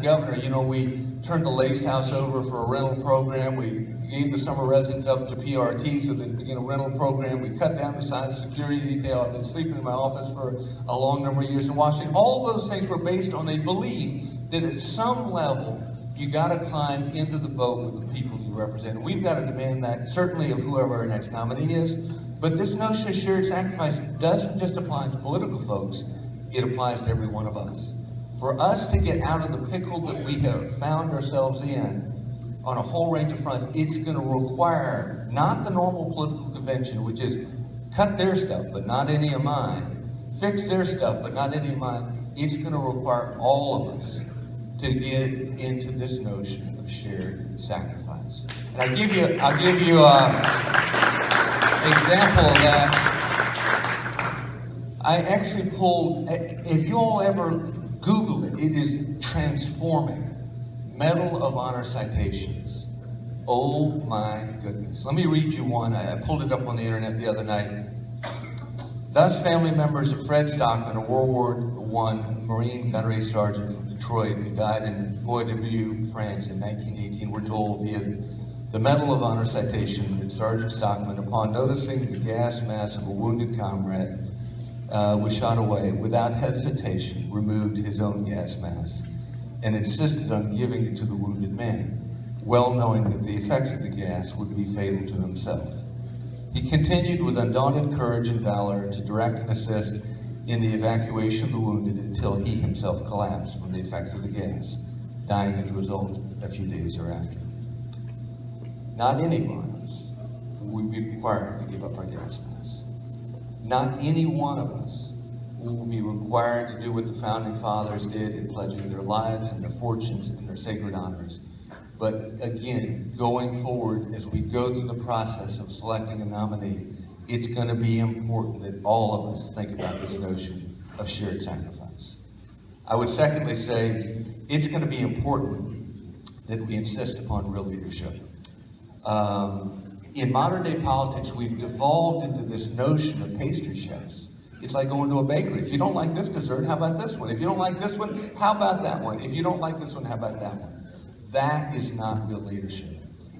governor, you know, we turned the Lace House over for a rental program. We gave the summer residents up to PRT so they could begin a rental program. We cut down the size of security detail. I've been sleeping in my office for a long number of years in Washington. All those things were based on a belief that at some level, you got to climb into the boat with the people you represent. And we've got to demand that, certainly of whoever our next nominee is. But this notion of shared sacrifice doesn't just apply to political folks, it applies to every one of us. For us to get out of the pickle that we have found ourselves in on a whole range of fronts, it's going to require not the normal political convention, which is cut their stuff, but not any of mine, fix their stuff, but not any of mine. It's going to require all of us to get into this notion of shared sacrifice. And I'll give you an example of that. I actually pulled, if you all ever Google it, it is transforming. Medal of Honor citations. Oh my goodness. Let me read you one. I pulled it up on the internet the other night. Thus, family members of Fred Stockman, a World War I Marine gunnery sergeant from Detroit who died in Guantanamo, France in 1918, were told via the Medal of Honor citation that Sergeant Stockman, upon noticing the gas mask of a wounded comrade, was shot away, without hesitation removed his own gas mask and insisted on giving it to the wounded man, well knowing that the effects of the gas would be fatal to himself. He continued with undaunted courage and valor to direct and assist in the evacuation of the wounded until he himself collapsed from the effects of the gas, dying as a result a few days thereafter. Not any one of us would be required to give up our gas masks. Not any one of us will be required to do what the Founding Fathers did in pledging their lives and their fortunes and their sacred honors. But again, going forward, as we go through the process of selecting a nominee, it's going to be important that all of us think about this notion of shared sacrifice. I would secondly say it's going to be important that we insist upon real leadership. In modern day politics, we've devolved into this notion of pastry chefs. It's like going to a bakery. If you don't like this dessert, how about this one? If you don't like this one, how about that one? If you don't like this one, how about that one? That is not real leadership.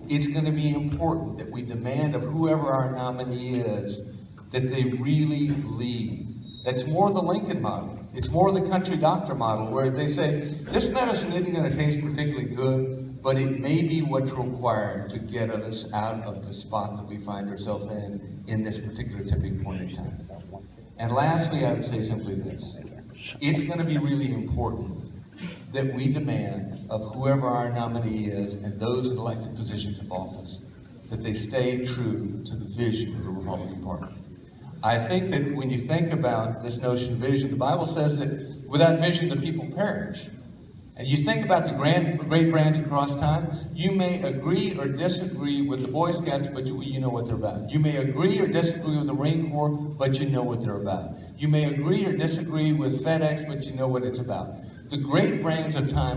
It's going to be important that we demand of whoever our nominee is that they really lead. That's more the Lincoln model. It's more the country doctor model, where they say, this medicine isn't going to taste particularly good, but it may be what's required to get us out of the spot that we find ourselves in this particular tipping point in time. And lastly, I would say simply this. It's going to be really important that we demand of whoever our nominee is and those in elected positions of office that they stay true to the vision of the Republican Party. I think that when you think about this notion of vision, the Bible says that without vision the people perish. And you think about the great brands across time, you may agree or disagree with the Boy Scouts, but you know what they're about. You may agree or disagree with the Marine Corps, but you know what they're about. You may agree or disagree with FedEx, but you know what it's about. The great brands of time